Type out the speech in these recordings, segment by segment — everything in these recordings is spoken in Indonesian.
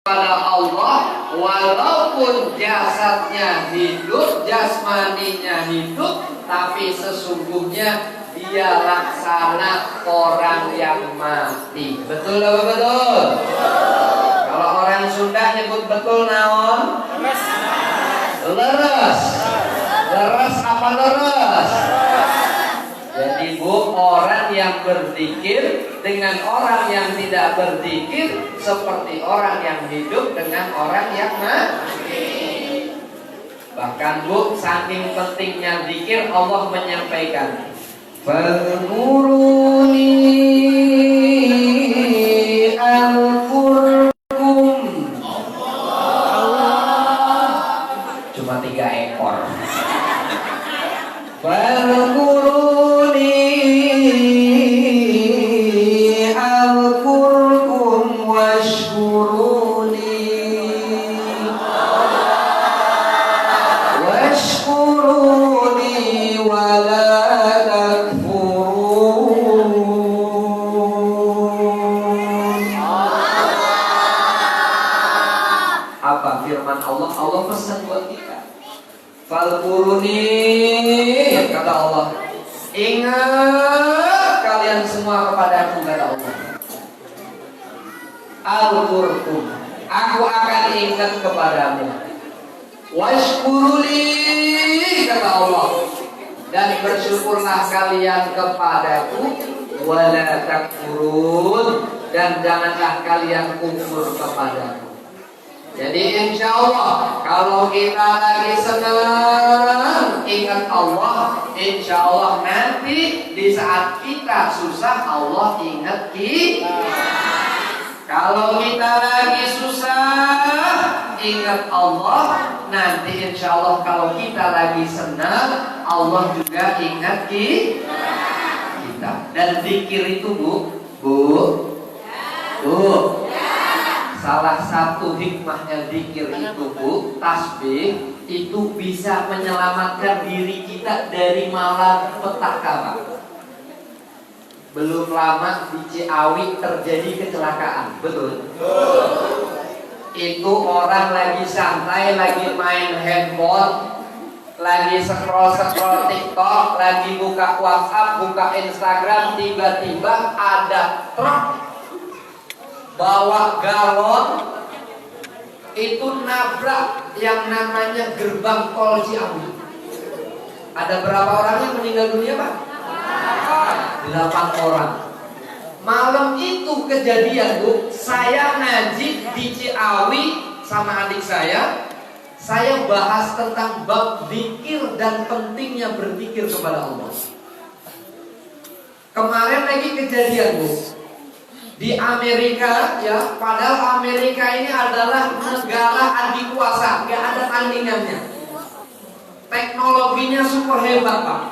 pada Allah, walaupun jasadnya hidup, jasmaninya hidup, tapi sesungguhnya dia laksana orang yang mati. Betul apa betul? Kalau orang Sunda nyebut betul naon? Leres. Leres apa leres? Jadi bu, orang yang berzikir dengan orang yang tidak berzikir seperti orang yang hidup dengan orang yang mati. Bahkan bu, saking pentingnya zikir, Allah menyampaikan, "Fadhkuruni azkurkum." Cuma 3 ekor. Fadhkuruni azkurkum washkuruni wala takfurun. Apa firman Allah? Allah pesan buat kita. Fadhkuruni, kata Allah, ingat kalian semua kepadaku, kata Allah. Azkurkum, aku akan ingat kepadamu. Washkuruli, kata Allah, dan bersyukurlah kalian kepadaku. Wala takfurun, dan janganlah kalian kufur kepadaku. Jadi insya Allah kalau kita lagi senang ingat Allah, insya Allah nanti di saat kita susah Allah ingat kita. Kalau kita lagi susah ingat Allah, nanti insya Allah kalau kita lagi senang Allah juga ingat kita. Dan zikir itu bu, salah satu hikmahnya zikir itu bu, tasbih itu bisa menyelamatkan diri kita dari malapetaka Pak. Belum lama di Ciawi terjadi kecelakaan, betul? Itu orang lagi santai, lagi main handphone, lagi scroll TikTok, lagi buka WhatsApp, buka Instagram, tiba-tiba ada truk bawa galon itu nabrak yang namanya gerbang tol Ciawi. Ada berapa orang yang meninggal dunia Pak? 8 orang. Malam itu kejadian bu, saya ngaji di Ciawi sama adik saya bahas tentang bab zikir dan pentingnya berzikir kepada Allah. Kemarin lagi kejadian bu, di Amerika ya, padahal Amerika ini adalah negara adikuasa, gak ada tandingannya. Teknologinya super hebat Pak.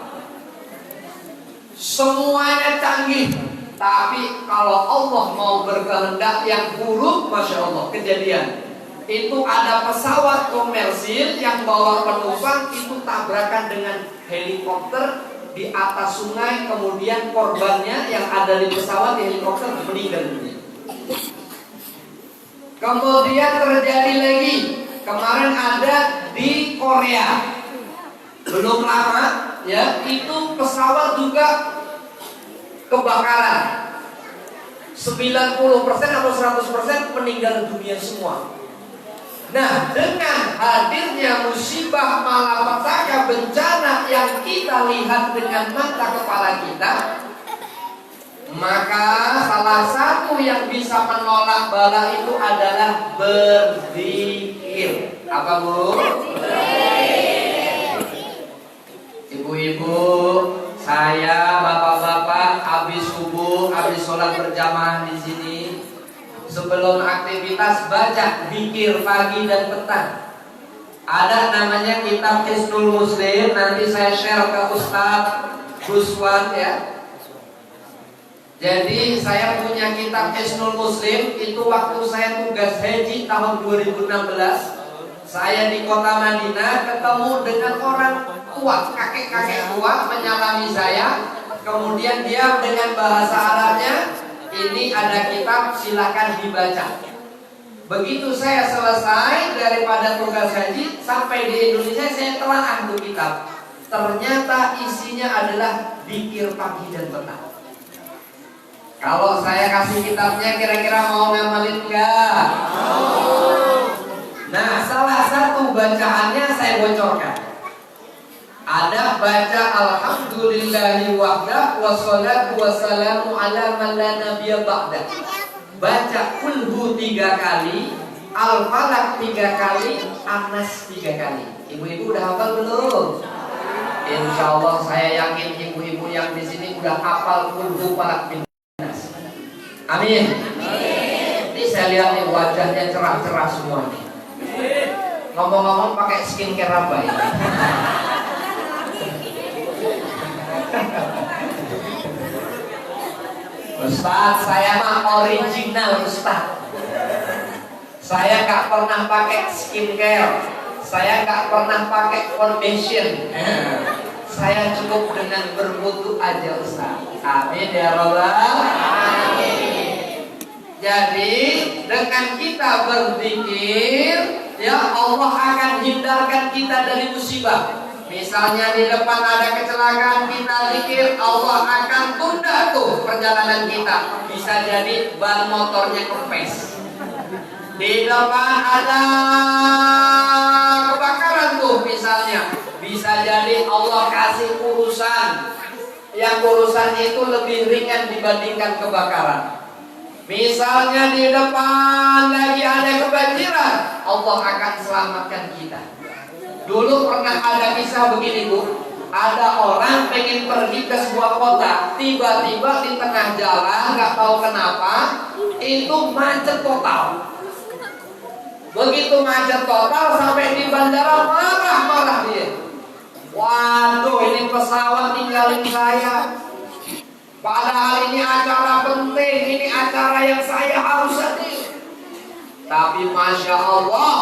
Semuanya canggih. Tapi kalau Allah mau berkehendak yang buruk, Masya Allah, kejadian. Itu ada pesawat komersil yang bawa penumpang itu tabrakan dengan helikopter di atas sungai, kemudian korbannya yang ada di pesawat di helikopter meninggal dunia. Kemudian terjadi lagi kemarin ada di Korea, belum lama ya, itu pesawat juga kebakaran. 90% atau 100% meninggal dunia semua. Nah, dengan hadirnya musibah malapetaka bencana yang kita lihat dengan mata kepala kita, maka salah satu yang bisa menolak bala itu adalah berzikir. Apa bu? Ibu-ibu, saya, bapak-bapak, habis subuh, habis sholat berjamaah di sini, sebelum aktivitas baca zikir pagi dan petang. Ada namanya kitab Hisnul Muslim, nanti saya share ke Ustadz Guswan ya. Jadi saya punya kitab Hisnul Muslim, itu waktu saya tugas haji tahun 2016. Saya di kota Madinah ketemu dengan orang tua, kakek-kakek tua menyalami saya. Kemudian dia dengan bahasa Arabnya, ini ada kitab, silakan dibaca. Begitu saya selesai daripada tugas haji, sampai di Indonesia saya telaah tuh kitab. Ternyata isinya adalah zikir pagi dan petang. Kalau saya kasih kitabnya, kira-kira mau ngamalin nggak? Nah, salah satu bacaannya saya bocorkan. Ada baca alhamdulillahi wahdah wassalatu wassalamu ala man la nabiyya ba'dah. Baca kulhu 3 kali, al-falaq 3 kali, an-nas 3 kali. Ibu-ibu udah hafal belum? Insya Allah saya yakin ibu-ibu yang di sini udah hafal kulhu falaq bin nas. Amin. Ini saya lihat nih wajahnya cerah-cerah semuanya. Ngomong-ngomong pakai skincare apa ini? Ustaz, saya mah original Ustaz. Saya gak pernah pakai skincare, saya gak pernah pakai foundation. Saya cukup dengan berwudu aja Ustaz. Amin ya Rabbal alamin. Jadi dengan kita berzikir, ya Allah akan hindarkan kita dari musibah. Misalnya di depan ada kecelakaan, kita zikir, Allah akan tunda tuh perjalanan kita. Bisa jadi ban motornya kempes. Di depan ada kebakaran tuh misalnya, bisa jadi Allah kasih urusan yang urusan itu lebih ringan dibandingkan kebakaran. Misalnya di depan lagi ada kebanjiran, Allah akan selamatkan kita. Dulu pernah ada kisah begini Bu, ada orang pengen pergi ke sebuah kota, tiba-tiba di tengah jalan nggak tahu kenapa itu macet total. Begitu macet total sampai di bandara marah-marah dia. Waduh, ini pesawat tinggalin saya. Padahal ini acara penting, ini acara yang saya harus hadir. Tapi Masya Allah,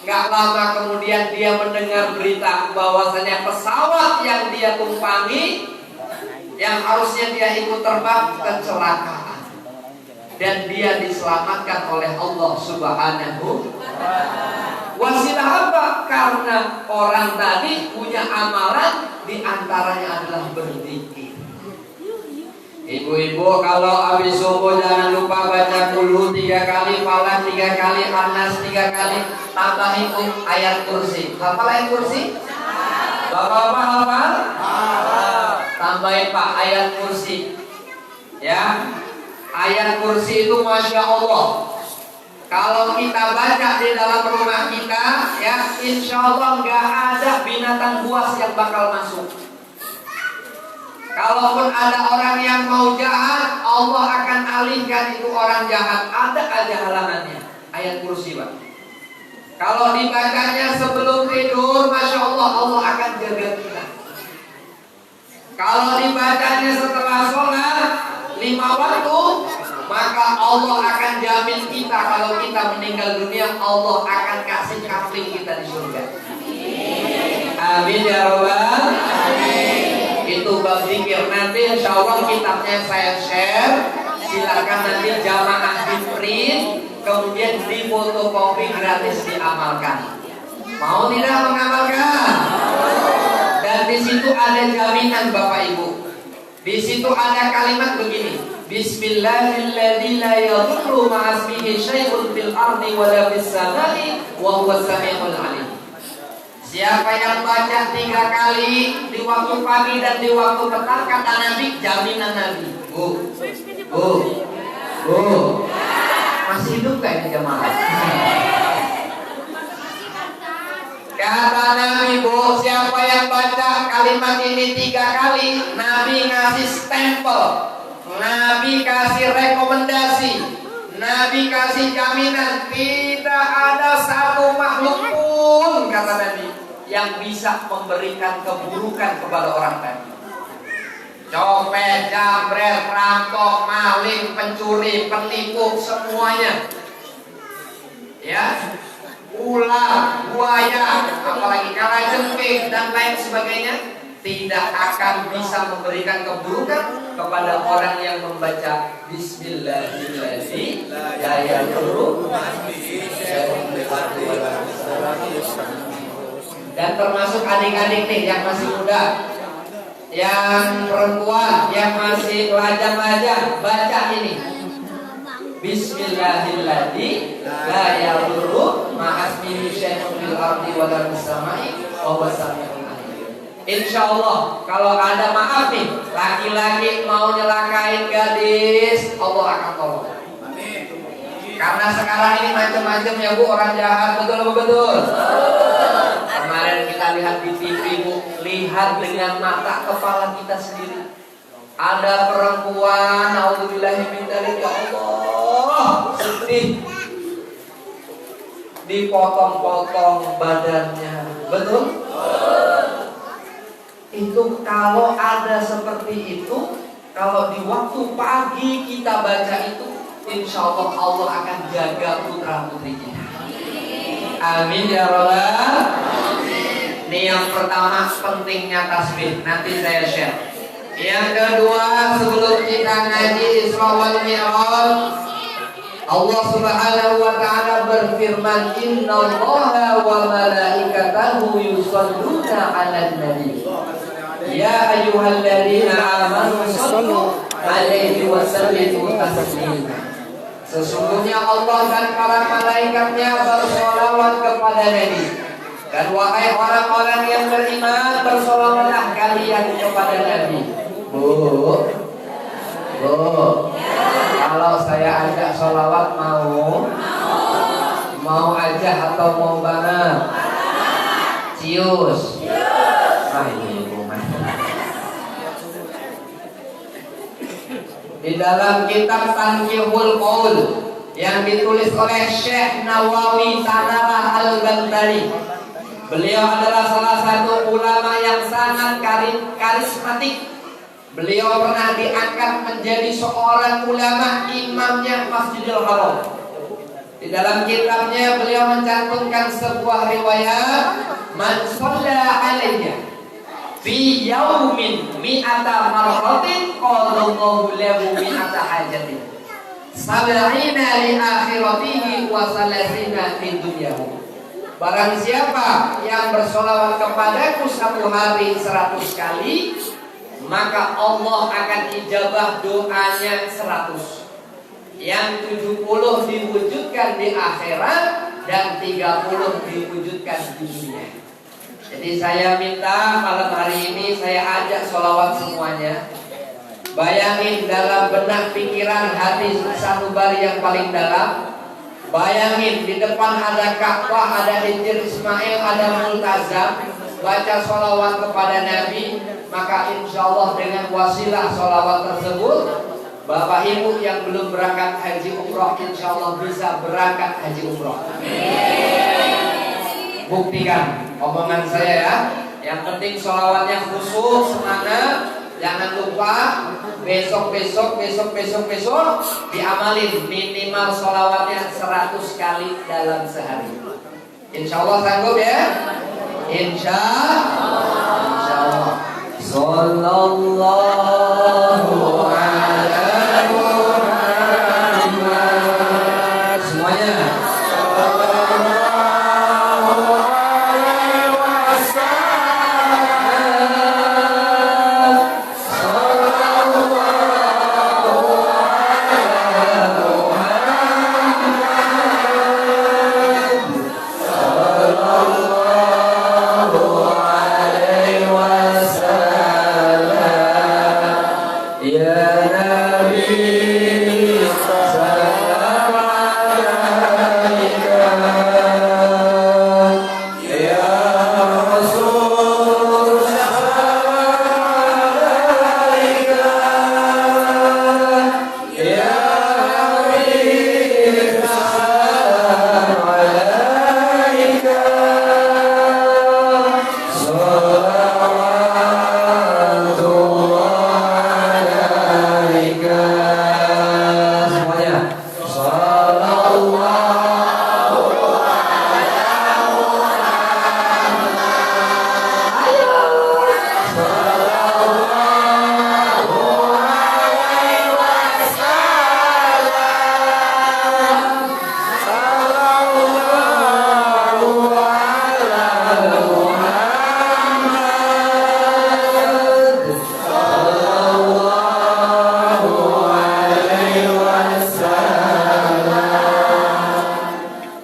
gak lama kemudian dia mendengar berita bahwasanya pesawat yang dia tumpangi, yang harusnya dia ikut terbang, kecelakaan. Dan dia diselamatkan oleh Allah Subhanahu. Wasilah apa? Karena orang tadi punya amalan, diantaranya adalah berzikir. Ibu-ibu kalau habis subuh jangan lupa baca dulu 3 kali, falaq 3 kali, an-nas 3 kali, tambahin ayat kursi. Hafal ayat kursi? Bapak-bapak hafal? Tambahin Pak ayat kursi. Ya, ayat kursi itu Masya Allah. Kalau kita baca di dalam rumah kita, ya insya Allah nggak ada binatang buas yang bakal masuk. Kalaupun ada orang yang mau jahat, Allah akan alihkan itu orang jahat. Ada aja halangannya. Ayat kursi Pak. Kalau dibacanya sebelum tidur, Masya Allah, Allah akan jaga kita. Kalau dibacanya setelah sholat 5 waktu, maka Allah akan jamin kita. Kalau kita meninggal dunia, Allah akan kasih kafling kita di surga. Amin ya Rabbal alamin. Itu bab zikir. Nanti insya Allah kitabnya saya share. Silakan nanti jamaah di print, kemudian difotokopi gratis diamalkan. Mau tidak mengamalkan? Dan di situ ada jaminan Bapak Ibu. Di situ ada kalimat begini: Bismillahirrahmanirrahim, la yadurru ma'asmihi syai'un fil ardi wa la fis samai wa huwas samiul alim. Siapa yang baca 3 kali di waktu pagi dan di waktu petang, kata Nabi, jaminan Nabi. Masih hidup kan ini jamaah? Kata Nabi, Bu, siapa yang baca kalimat ini 3 kali, Nabi ngasih stempel, Nabi kasih rekomendasi, Nabi kasih jaminan, tidak ada satu makhluk pun, kata Nabi, yang bisa memberikan keburukan kepada orang tadi. Copet, jambret, perampok, maling, pencuri, penipu, semuanya. Ya, ular, buaya, apalagi kalajengking dan lain sebagainya, tidak akan bisa memberikan keburukan kepada orang yang membaca Bismillahirrahmanirrahim. La yadurru dan termasuk adik-adik nih yang masih muda, yang perempuan, yang masih lajang-lajang, baca ini Bismillahirrahmanirrahim. La yadurru ma'asmihi syai'un fil ardi wa la fis samai wa huwas samiul alim. Insyaallah kalau ada maaf nih, laki-laki mau nyelakain gadis, Allah akan tolong. Karena sekarang ini macam-macam ya Bu, orang jahat, betul apa betul? Kemarin kita lihat di TV Bu, lihat dengan mata kepala kita sendiri. Ada perempuan, naudzubillahi min dzalik, ya Allah, sedih. Dipotong-potong badannya, betul? Itu kalau ada seperti itu, kalau di waktu pagi kita baca itu, insya Allah akan jaga putra putri kita. Amin ya Rabbal. Ini yang pertama pentingnya tasbih. Nanti saya share. Yang kedua sebelum kita ngaji Isra wal Mi'raj, Allah Subhanahu wa taala berfirman, Innallaha wa malaikatahu yusholluna 'alan nabi. Ya ayyuhalladzina amanu shallu 'alaihi wa sallimu taslima. Sesungguhnya Allah dan para malaikatnya bersolawat kepada Nabi. Dan wahai orang-orang yang beriman, bersolawatlah kalian kepada Nabi. Bu, kalau saya ajak solawat mau? Mau aja atau mau banget? Cius. Di dalam kitab Tanqihul Qaul yang ditulis oleh Syekh Nawawi Tanara Al-Bantari, beliau adalah salah satu ulama yang sangat karismatik. Beliau pernah diangkat menjadi seorang ulama, imamnya Masjidil Haram. Di dalam kitabnya beliau mencantumkan sebuah riwayat, man shalla alayya fi yaumin mi'ata marratin qadallahu lahu mi'ata hajatin sab'ina li akhiratihi wa salasina fi dunyahu. Barang siapa yang bersolawat kepadaku satu hari 100 kali, maka Allah akan ijabah doanya 100. Yang 70 diwujudkan di akhirat dan 30 diwujudkan di dunia. Jadi saya minta malam hari ini saya ajak sholawat semuanya. Bayangin dalam benak pikiran hati sanubari yang paling dalam. Bayangin di depan ada Ka'bah, ada Hijr Ismail, ada Multazam. Baca sholawat kepada Nabi. Maka insya Allah dengan wasilah sholawat tersebut, Bapak Ibu yang belum berangkat haji umroh, insya Allah bisa berangkat haji umroh. Buktikan omongan saya ya. Yang penting sholawatnya khusyuk, semangat. Jangan lupa besok diamalin minimal sholawatnya 100 kali dalam sehari. Insya Allah sanggup ya. Insya Allah. Sallallahu alaihi Muhammad. Semuanya.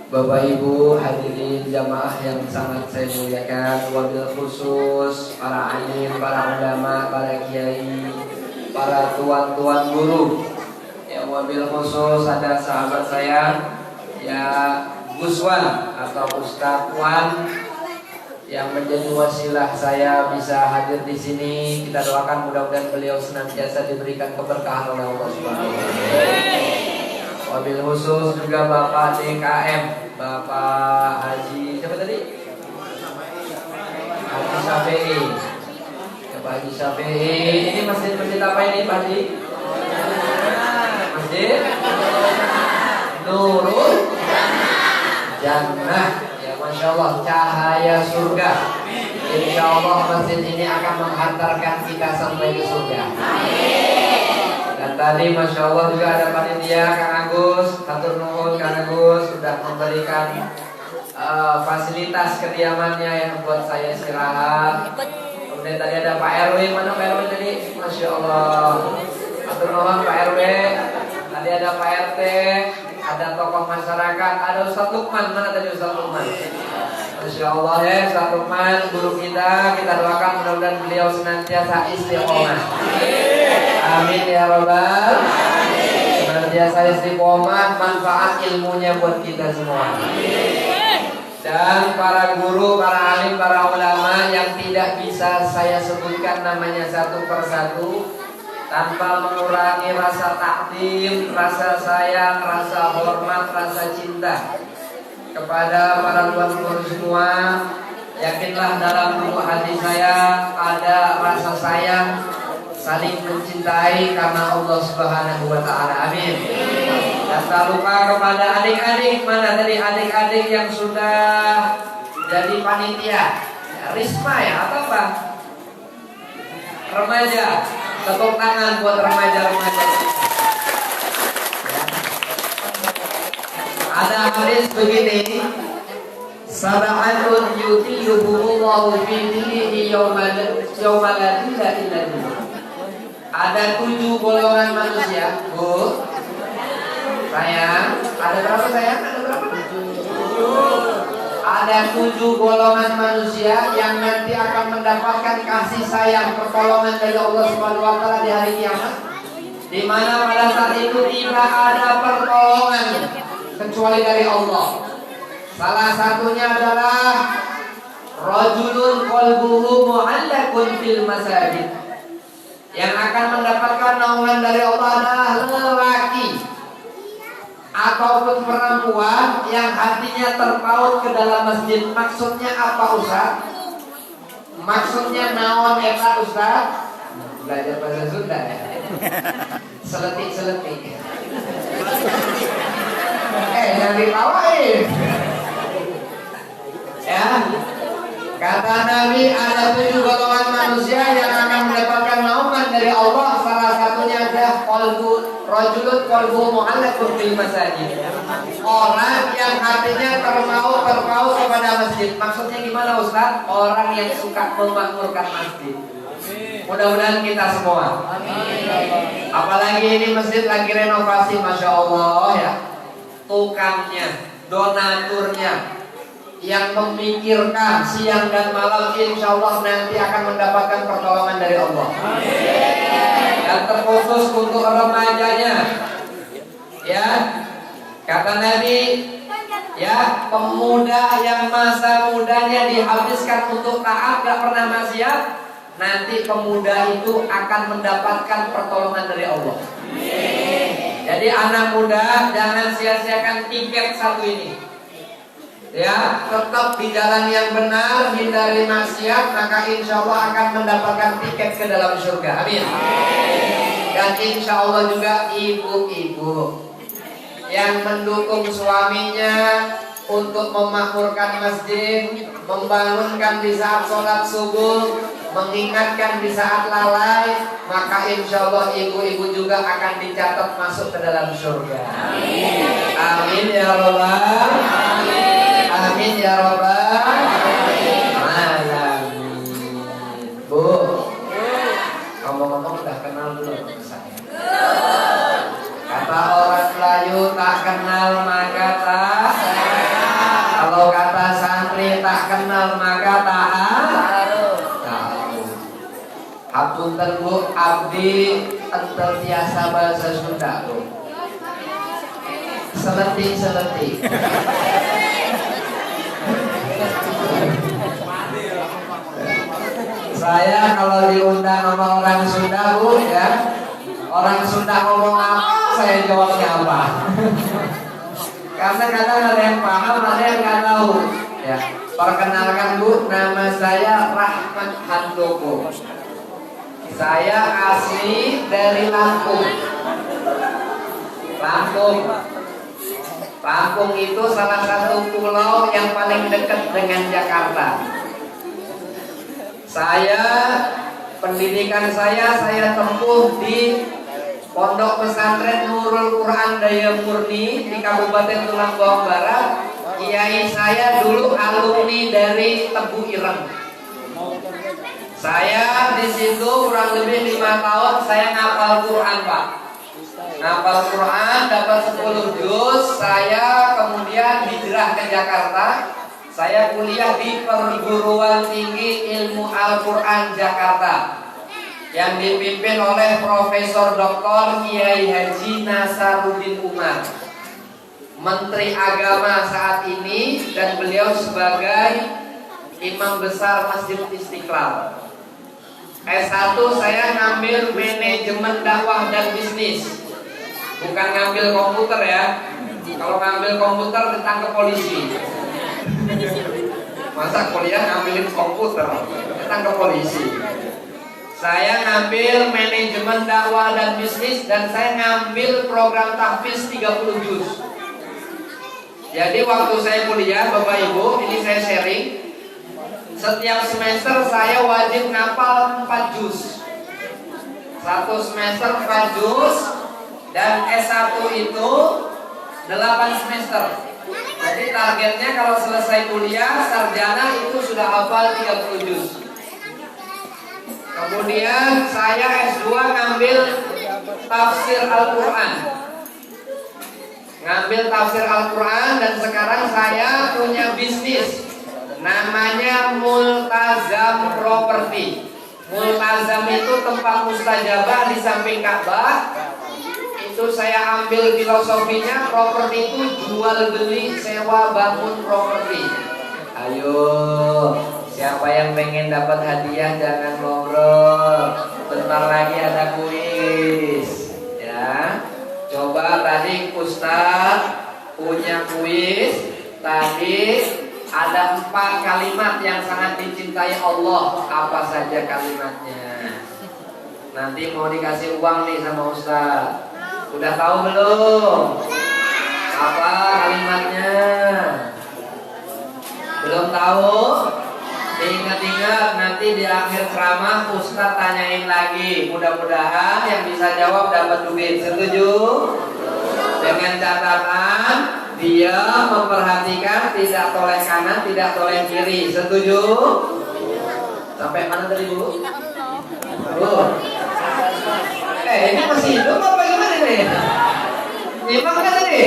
Bapak Ibu hadirin jamaah yang sangat saya muliakan, wabil khusus para alim, para ulama, para kiai, para tuan-tuan guru. Yang wabil khusus ada sahabat saya ya Guswan atau Ustadz Wan yang menjadi wasilah saya bisa hadir di sini. Kita doakan mudah-mudahan beliau senantiasa diberikan keberkahan oleh Allah Subhanahu wa taala. Wabil khusus juga Bapak DKM, Bapak Haji siapa tadi? Haji Syafi'i. Bapak Haji Syafi'i. Ini masjid apa ini Pak Haji? Masjid Nurul Jannah. Ya Masya Allah, cahaya surga. Insya Allah masjid ini akan menghantarkan kita sampai ke surga. Dan tadi Masya Allah juga ada panitia Kang Agus, hatur nuhun Kang Agus sudah memberikan fasilitas kediamannya yang buat saya istirahat. Kemudian tadi ada Pak RW, mana Pak RW tadi? Masya Allah, hatur nuhun Pak RW. Tadi ada Pak RT, ada tokoh masyarakat, ada Ustadz Lukman, mana tadi Ustadz Lukman? Masya Allah ya, Ustadz Lukman guru kita doakan mudah-mudahan beliau senantiasa istiqomah. Amin ya Rabbal. Senantiasa istiqomah, manfaat ilmunya buat kita semua. Dan para guru, para alim, para ulama yang tidak bisa saya sebutkan namanya satu persatu tanpa mengurangi rasa takdim, rasa sayang, rasa hormat, rasa cinta kepada para tuan guru semua. Yakinlah dalam lubuk hati saya ada rasa sayang, saling mencintai karena Allah Subhanahu wa taala. Amin. Dan tak lupa kepada adik-adik, mana tadi adik-adik yang sudah jadi panitia Risma ya atau apa? Remaja. Tepuk tangan buat remaja-remaja. Ada hadis begini, sab'atun yutiyuhumullahu fi dinihi yawma la illa illa. Ada 7 golongan manusia, Bu. Sayang, ada berapa sayang? Ada berapa? 7. Ada 7 golongan manusia yang nanti akan mendapatkan kasih sayang, pertolongan dari Allah Subhanahu wa taala di hari kiamat. Di mana pada saat itu tidak ada pertolongan kecuali dari Allah. Salah satunya adalah rajulun qalbuhu mu'allaqun fil masajid. Yang akan mendapatkan naungan dari Allah adalah lelaki ataupun perempuan yang hatinya terpaut ke dalam masjid. Maksudnya apa Ustaz? Maksudnya naon eta Ustaz? Belajar bahasa Sunda ya. Seletik-seletik. Yang ditawain. Ya. Kata Nabi ada 7 golongan manusia yang akan mendapatkan naungan dari Allah. Salah satunya adalah rajulun qalbuhu mu'allaqun fil masajid. Orang yang hatinya terpaut kepada masjid. Maksudnya gimana Ustaz? Orang yang suka memakmurkan masjid. Mudah-mudahan kita semua. Apalagi ini masjid lagi renovasi, Masya Allah ya. Tukangnya, donaturnya yang memikirkan siang dan malam, insya Allah nanti akan mendapatkan pertolongan dari Allah. Dan terkhusus untuk remajanya, ya kata Nabi, ya pemuda yang masa mudanya dihabiskan untuk taat, gak pernah maksiat, nanti pemuda itu akan mendapatkan pertolongan dari Allah. Jadi anak muda jangan sia-siakan tiket satu ini. Ya, tetap di jalan yang benar, hindari maksiat, maka insya Allah akan mendapatkan tiket ke dalam surga. Amin. Dan insya Allah juga ibu-ibu yang mendukung suaminya untuk memakmurkan masjid, membangunkan di saat sholat subuh, mengingatkan di saat lalai, maka insya Allah ibu-ibu juga akan dicatat masuk ke dalam surga. Amin. Amin ya Rabbal. Amin ya Rabbal alamin. Bu, ngomong-ngomong udah kenal belum sama saya? Kata orang Melayu, tak kenal maka tak sayang. punten Bu, abdi entel tiasa bahasa Sunda Bu. Seleti. Saya kalau diundang sama orang Sunda Bu ya, orang Sunda ngomong apa, saya jawabnya apa. Karena kadang ada yang paham, ada yang nggak tahu. Ya, perkenalkan Bu, nama saya Rahmat Handoko. Saya asli dari Lampung. Lampung itu salah satu pulau yang paling dekat dengan Jakarta. Pendidikan saya tempuh di Pondok Pesantren Nurul Quran Daya Murni di Kabupaten Tulang Bawang Barat. Kiai saya dulu alumni dari Tebu Ireng. Saya di situ kurang lebih 5 tahun saya ngapal Quran Pak. Ngapal Quran dapat 10 juz. Saya kemudian hijrah ke Jakarta. Saya kuliah di Perguruan Tinggi Ilmu Al-Quran Jakarta yang dipimpin oleh Profesor Dr. Kiai Haji Nasaruddin Umar, Menteri Agama saat ini, dan beliau sebagai Imam Besar Masjid Istiqlal. S1 saya ngambil manajemen dakwah dan bisnis, bukan ngambil komputer ya. Kalau ngambil komputer ditangkap polisi. Masa kuliah ngambilin komputer, ditangkap polisi. Saya ngambil manajemen dakwah dan bisnis, dan saya ngambil program tahfiz 30 juz. Jadi waktu saya kuliah, Bapak Ibu, ini saya sharing. Setiap semester saya wajib ngapal 4 juz. Satu semester 4 juz, dan S1 itu 8 semester. Jadi targetnya kalau selesai kuliah sarjana itu sudah hafal 30 juz. Kemudian saya S2 ngambil tafsir Al-Quran. Dan sekarang saya punya bisnis namanya Multazam Property. Multazam itu tempat mustajabah di samping Ka'bah. Itu saya ambil filosofinya, properti itu jual beli sewa bangun properti. Ayo, siapa yang pengen dapat hadiah jangan ngobrol. Bentar lagi ada kuis. Ya, coba tadi Ustaz punya kuis. Tadi ada 4 kalimat yang sangat dicintai Allah. Apa saja kalimatnya? Nanti mau dikasih uang nih sama Ustaz. Udah tahu belum? Apa kalimatnya? Belum tahu? Ingat-ingat, nanti di akhir ceramah Ustaz tanyain lagi. Mudah-mudahan yang bisa jawab dapat duit. Setuju? Dengan catatan dia memperhatikan tidak toleh kanan, tidak toleh kiri. Setuju? Sampai mana tadi Bu? Ini masih hidup apa gimana nih? Nyimak kan tadi?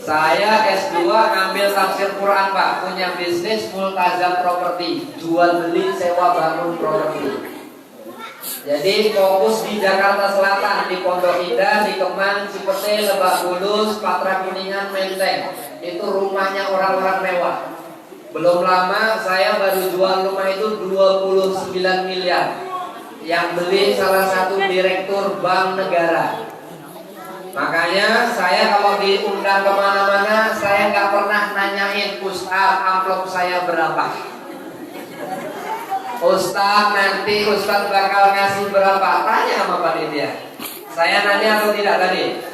Saya S2 ngambil tafsir Quran Pak. Punya bisnis Multazam Property, jual beli sewa bangun properti. Jadi fokus di Jakarta Selatan, di Pondok Indah, di Kemang, Cipete, Lebak Bulus, Patra Kuningan, Menteng. Itu rumahnya orang-orang mewah. Belum lama saya baru jual rumah itu 29 miliar. Yang beli salah satu direktur bank negara. Makanya saya kalau diundang kemana-mana, saya nggak pernah nanyain Ustaz amplop saya berapa. Ustaz nanti Ustaz bakal ngasih berapa? Tanya sama panitia. Saya nanya atau tidak tadi?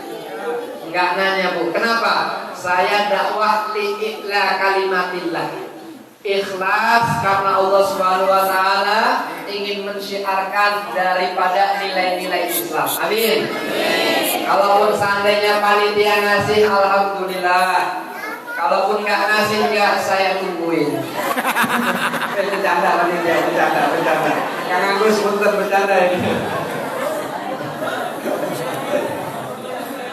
Nggak nanya Bu. Kenapa? Saya dakwah li'ila kalimatillah. Ikhlas karena Allah Subhanahu wa taala ingin mensyiarkan daripada nilai-nilai Islam. Amin. Kalaupun seandainya panitia ngasih, alhamdulillah. Kalaupun nggak ngasih, ya saya tungguin. Bercanda panitia, bercanda. Kang Agus punten bercanda ini.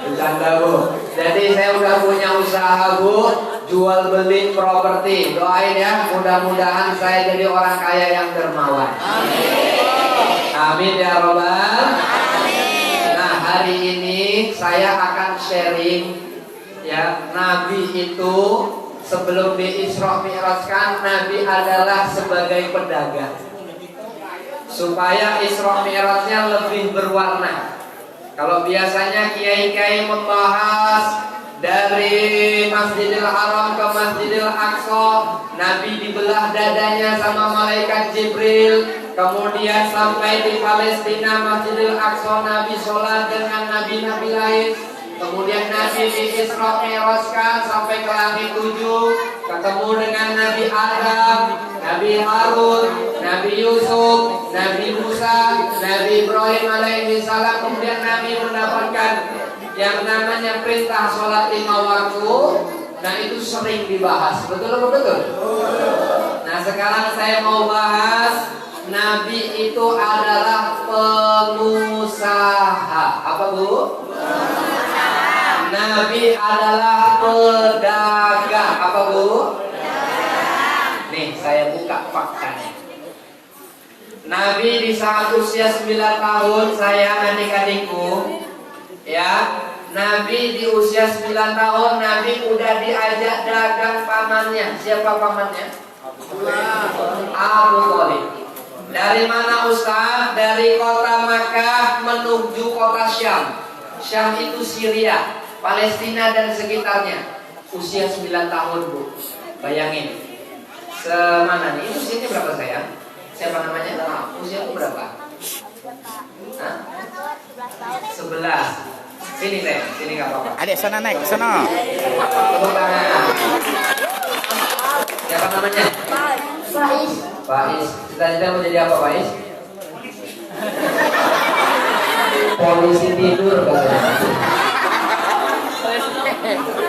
Bercanda Bu. Jadi saya udah punya usaha Bu, jual beli properti. Doain ya, mudah-mudahan saya jadi orang kaya yang dermawan. Amin. Amin ya robbal. Nah, hari ini saya akan sharing ya, Nabi itu sebelum di Isra Mi'rajkan, Nabi adalah sebagai pedagang. Supaya Isra Mi'rajnya lebih berwarna. Kalau biasanya kiai-kiai membahas dari Masjidil Haram ke Masjidil Aqsa, Nabi dibelah dadanya sama malaikat Jibril. Kemudian sampai di Palestina Masjidil Aqsa, Nabi sholat dengan nabi-nabi lain. Kemudian Nabi di Isra Mi'rajkan sampai ke langit 7, ketemu dengan Nabi Adam, Nabi Harun, Nabi Yusuf, Nabi Musa, Nabi Ibrahim alaihi salam. Kemudian Nabi mendapatkan yang namanya perintah sholat 5 waktu. Nah, itu sering dibahas. Betul atau betul? Nah, sekarang saya mau bahas Nabi itu adalah pengusaha. Apa Bu? Nabi adalah pedagang. Apa Bu? Nih, saya buka faktanya. Nabi di saat usia 9 tahun, saya adik-adikku, ya, Nabi di usia 9 tahun, Nabi udah diajak dagang pamannya. Siapa pamannya? Abu Thalib. Dari mana Ustaz? Dari kota Makkah menuju kota Syam. Syam itu Syria, Palestina dan sekitarnya. Usia 9 tahun Bu. Bayangin. Semana nih? Itu usianya berapa sayang? Siapa namanya? Nah, usiaku berapa? Hah? 11. Sini Teh, sini nggak apa-apa. Adik sana naik, sana. Tepuk tangan. Siapa namanya? Faiz. Faiz. Cita-cita mau jadi apa Faiz? Polisi tidur katanya.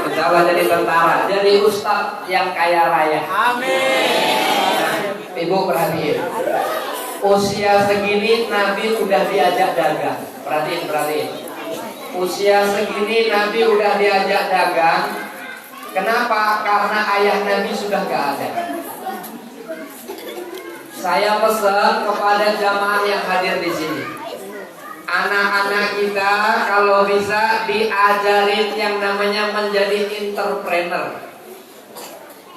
Insya jadi tentara, jadi ustadz yang kaya raya. Amin. Ibu perhatiin. Usia segini Nabi udah diajak dagang. Perhatiin. Usia segini Nabi udah diajak dagang. Kenapa? Karena ayah Nabi sudah gak ada. Saya pesan kepada jamaah yang hadir di sini. Anak-anak kita kalau bisa diajarin yang namanya menjadi entrepreneur,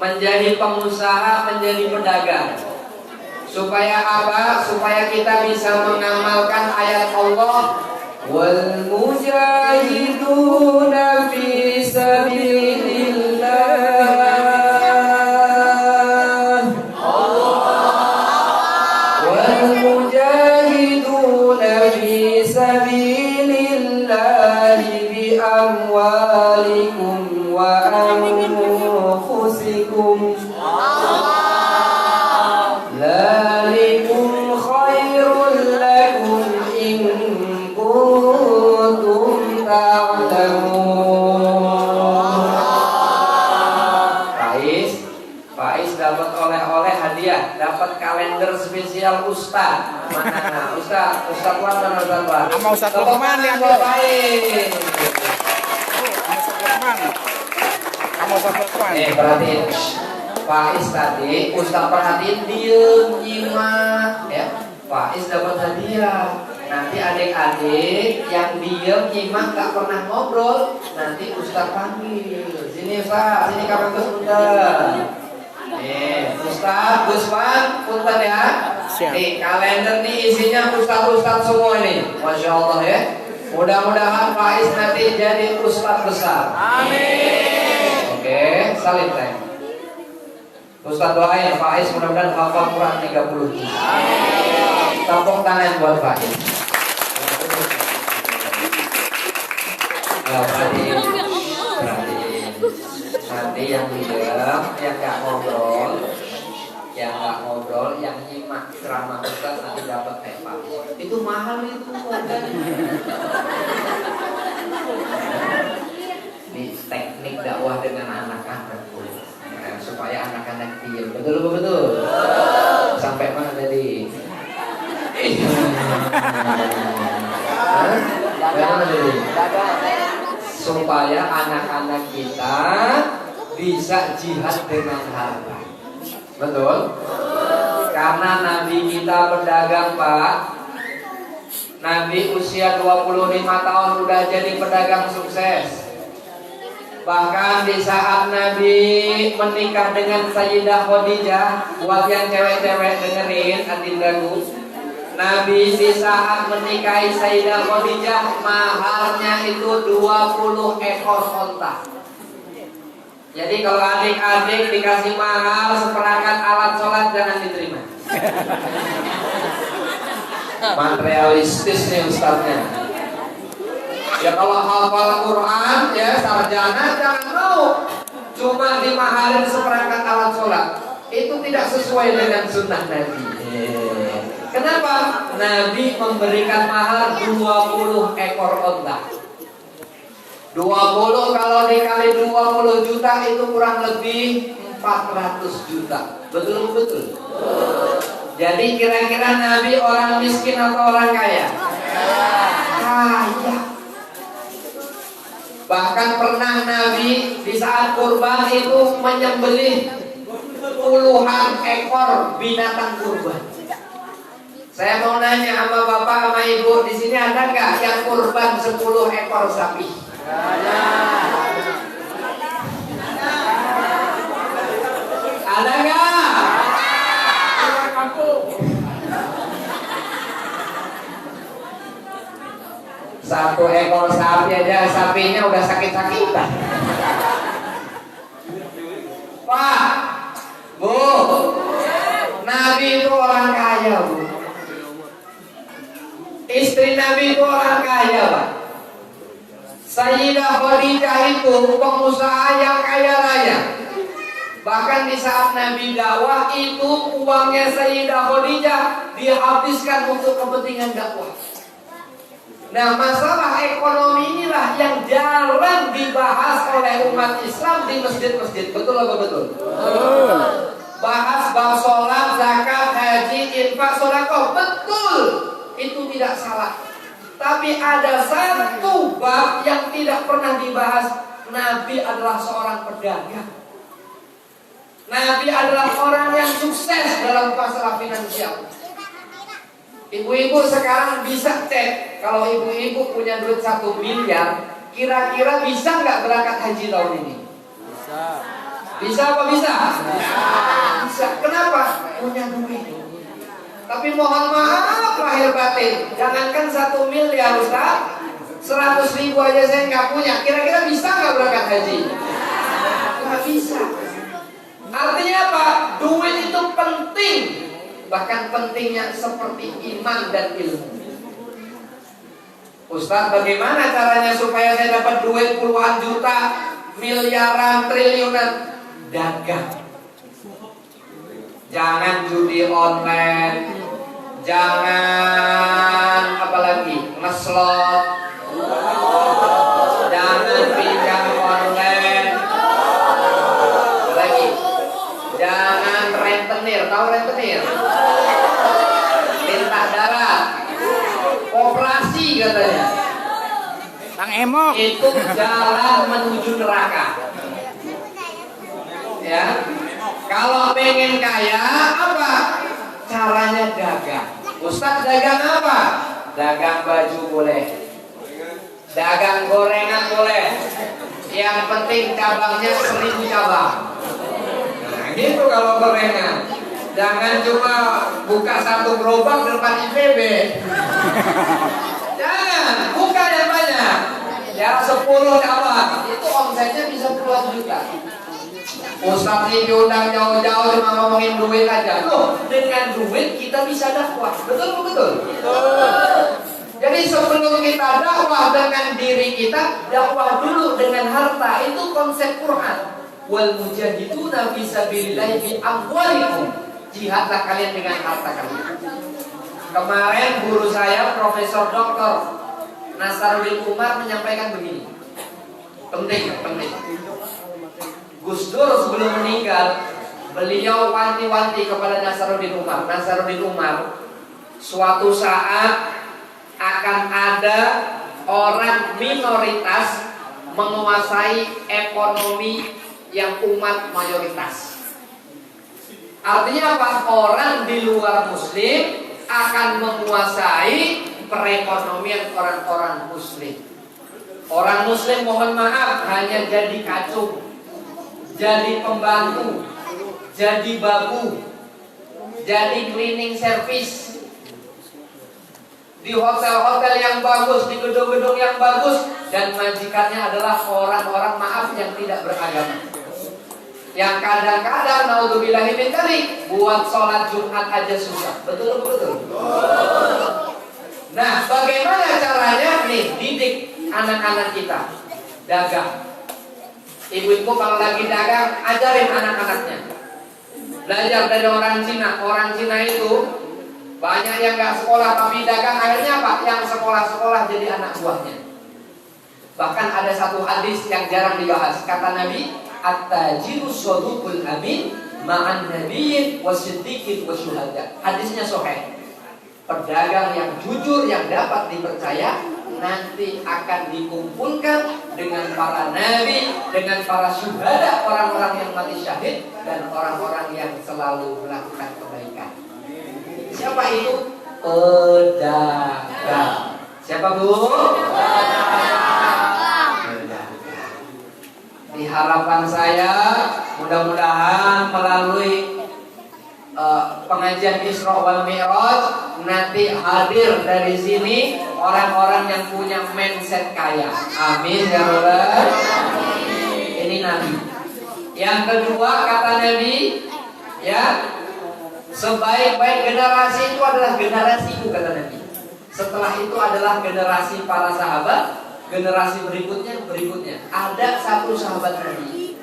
menjadi pengusaha, menjadi pedagang. Supaya apa? Supaya kita bisa mengamalkan ayat Allah, wal mujahiduna fi sabilillah. Wal mujahiduna fi sabilillah bi amwalikum wa anfusikum. Lalikum khairul lakum in kuntum ta'lamun. Faiz dapat oleh-oleh hadiah, dapat kalender spesial Ustaz. Mana Ustaz? Ustaz Wan mana Ustaz Wan? Sama Ustaz Lukman yang Faiz. Sama Ustaz Lukman. Perhatiin. Faiz tadi, Ustaz perhatiin diem nyimak ya. Faiz dapat hadiah. Nanti adik-adik yang diem nyimak gak pernah ngobrol, nanti Ustaz panggil. Sini Pak, sini kakak sebentar. Nih, Ustaz, Gusman, punten ya. Nih, kalender nih isinya Ustaz-Ustaz semua nih. Masya Allah ya. Mudah-mudahan Faiz nanti jadi Ustaz besar. Amin. Oke, salim saya. Ustaz doain Faiz mudah-mudahan hafal Quran 30 juz. Amin. Tepuk tangan buat Faiz. Berarti nanti yang diam, yang nggak ngobrol, yang nyimak ceramah Ustaz nanti dapat tepat. Itu mahal itu harganya. Ini teknik dakwah dengan anak-anak supaya anak-anak diam. Betul. Sampai mana tadi? Supaya anak-anak kita bisa jihad dengan harta. Betul? Karena Nabi kita pedagang Pak. Nabi usia 25 tahun udah jadi pedagang sukses. Bahkan di saat Nabi menikah dengan Sayyidah Khadijah, buat yang cewek-cewek dengerin adindaku, Nabi di saat menikahi Sayyidah Khadijah maharnya itu 20 ekor onta. Jadi kalau adik-adik dikasih mahar seperangkat alat sholat jangan diterima. Materialistis nih ustadznya. Ya kalau hafal Quran ya sarjana jangan mau cuma dimaharin seperangkat alat sholat. Itu tidak sesuai dengan sunnah Nabi. Kenapa? Nabi memberikan mahar 20 ekor onta. 20 kalau dikali 20 juta itu kurang lebih 400 juta. Betul? Jadi kira-kira Nabi orang miskin atau orang kaya? Kaya. Bahkan pernah Nabi di saat kurban itu menyembelih puluhan ekor binatang kurban. Saya mau nanya sama bapak sama ibu di sini ada nggak yang kurban 10 ekor sapi? Ada nggak? Satu ekor sapi aja sapinya udah sakit-sakitan. Pak, Bu, Nabi itu orang kaya, Bu. Istri Nabi itu orang kaya, Pak. Sayyidah Khadijah itu pengusaha yang kaya raya. Bahkan di saat Nabi dakwah itu uangnya Sayyidah Khadijah dihabiskan untuk kepentingan dakwah. Nah, masalah ekonomi inilah yang jarang dibahas oleh umat Islam di masjid-masjid. Betul atau betul? Bahas bab sholat, zakat, haji, infak, sedekah. Betul. Itu tidak salah. Tapi ada satu bab yang tidak pernah dibahas. Nabi adalah seorang pedagang. Nabi adalah orang yang sukses dalam masalah finansial. Ibu-ibu sekarang bisa cek, kalau ibu-ibu punya duit 1 miliar, kira-kira bisa nggak berangkat haji tahun ini? Bisa. Bisa apa bisa? Bisa. Kenapa? Punya duit. Tapi mohon maaf lahir batin, jangankan 1 miliar Ustaz, 100.000 aja saya nggak punya. Kira-kira bisa nggak berangkat haji? Nggak bisa. Artinya apa? Duit itu penting. Bahkan pentingnya seperti iman dan ilmu. Ustaz, bagaimana caranya supaya saya dapat duit puluhan juta, miliaran, triliunan? Dagang. Jangan judi online. Jangan apalagi ngeslot. Jangan pinjam online. Lagi. Jangan rentenir. Tahu rentenir? Lintah darat. Koperasi katanya. Bang Emok. Itu jalan menuju neraka. Ya. Kalau pengen kaya apa? Caranya dagang. Ustaz dagang apa? Dagang baju boleh. Dagang gorengan boleh. Yang penting cabangnya 1000 cabang. Nah gitu kalau gorengan. Jangan cuma buka satu gerobak depan IPB. Jangan, buka yang banyak. Ya 10 cabang. Itu omsetnya bisa puluhan juta. Ustaz ini diundang jauh-jauh cuma ngomongin duit aja. Loh, dengan duit kita bisa dakwah. Betul betul? Betul. Jadi sebelum kita dakwah dengan diri kita, dakwah dulu dengan harta. Itu konsep Quran. Wal mujahiduna fi sabilillah bi amwalikum. Jihadlah kalian dengan harta kalian. Kemarin guru saya Profesor Dr. Nasaruddin Umar menyampaikan begini. Penting. Gus Dur sebelum meninggal, beliau wanti-wanti kepada Nasaruddin Umar. Nasaruddin Umar, suatu saat akan ada orang minoritas menguasai ekonomi yang umat mayoritas. Artinya apa? Orang di luar Muslim akan menguasai perekonomian orang-orang muslim. Orang muslim mohon maaf hanya jadi kacung, jadi pembantu, jadi babu, jadi cleaning service di hotel-hotel yang bagus, di gedung-gedung yang bagus, dan majikannya adalah orang-orang maaf yang tidak beragama. Yang kadang-kadang naudzubillahi min dzalik buat sholat Jumat aja susah. Betul betul. Nah, bagaimana caranya nih didik anak-anak kita dagang? Ibu-ibu kalau lagi dagang ajarin anak-anaknya. Belajar dari orang Cina. Orang Cina itu banyak yang nggak sekolah tapi dagang, akhirnya apa? Yang sekolah-sekolah jadi anak buahnya. Bahkan ada satu hadis yang jarang dibahas. Kata Nabi, at-tajiru shadukul amin ma'an nabiyyin wasiddiqin wasyuhada. Hadisnya sahih. Pedagang yang jujur, yang dapat dipercaya, nanti akan dikumpulkan dengan para nabi, dengan para syuhada, orang-orang yang mati syahid, dan orang-orang yang selalu melakukan kebaikan. Siapa itu? Pedagang. Siapa Bu? Di harapan saya, mudah-mudahan melalui pengajian Isra wal Mi'raj nanti hadir dari sini orang-orang yang punya mindset kaya. Amin ya rabbal alamin. Ini Nabi. Yang kedua kata Nabi, ya, sebaik-baik generasi itu adalah generasiku kata Nabi. Setelah itu adalah generasi para sahabat, generasi berikutnya. Ada satu sahabat Nabi,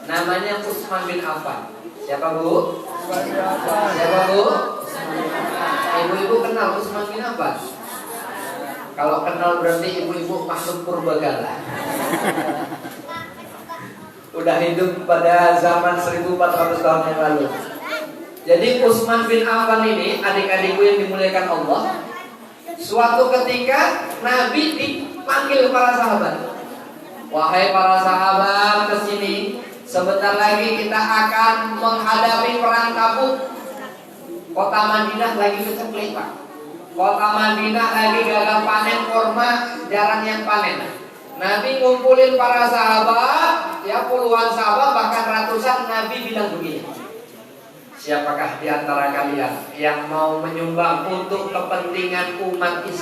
namanya Utsman bin Affan. Siapa Bu? Siapa Bu? Ibu-ibu kenal Utsman bin Affan? Kalau kenal berarti ibu-ibu makhluk purbakala. Udah hidup pada zaman 1400 tahun yang lalu. Jadi Utsman bin Affan ini, adik-adikku yang dimuliakan Allah, suatu ketika Nabi dipanggil para sahabat. Wahai para sahabat, kesini. Sebentar lagi kita akan menghadapi perang Tabuk. Kota Madinah lagi keceklek Pak. Kota Madinah lagi gagal panen kurma, jarang yang panen. Nabi ngumpulin para sahabat, ya puluhan sahabat bahkan ratusan. Nabi bilang begini, siapakah di antara kalian yang mau menyumbang untuk kepentingan umat Islam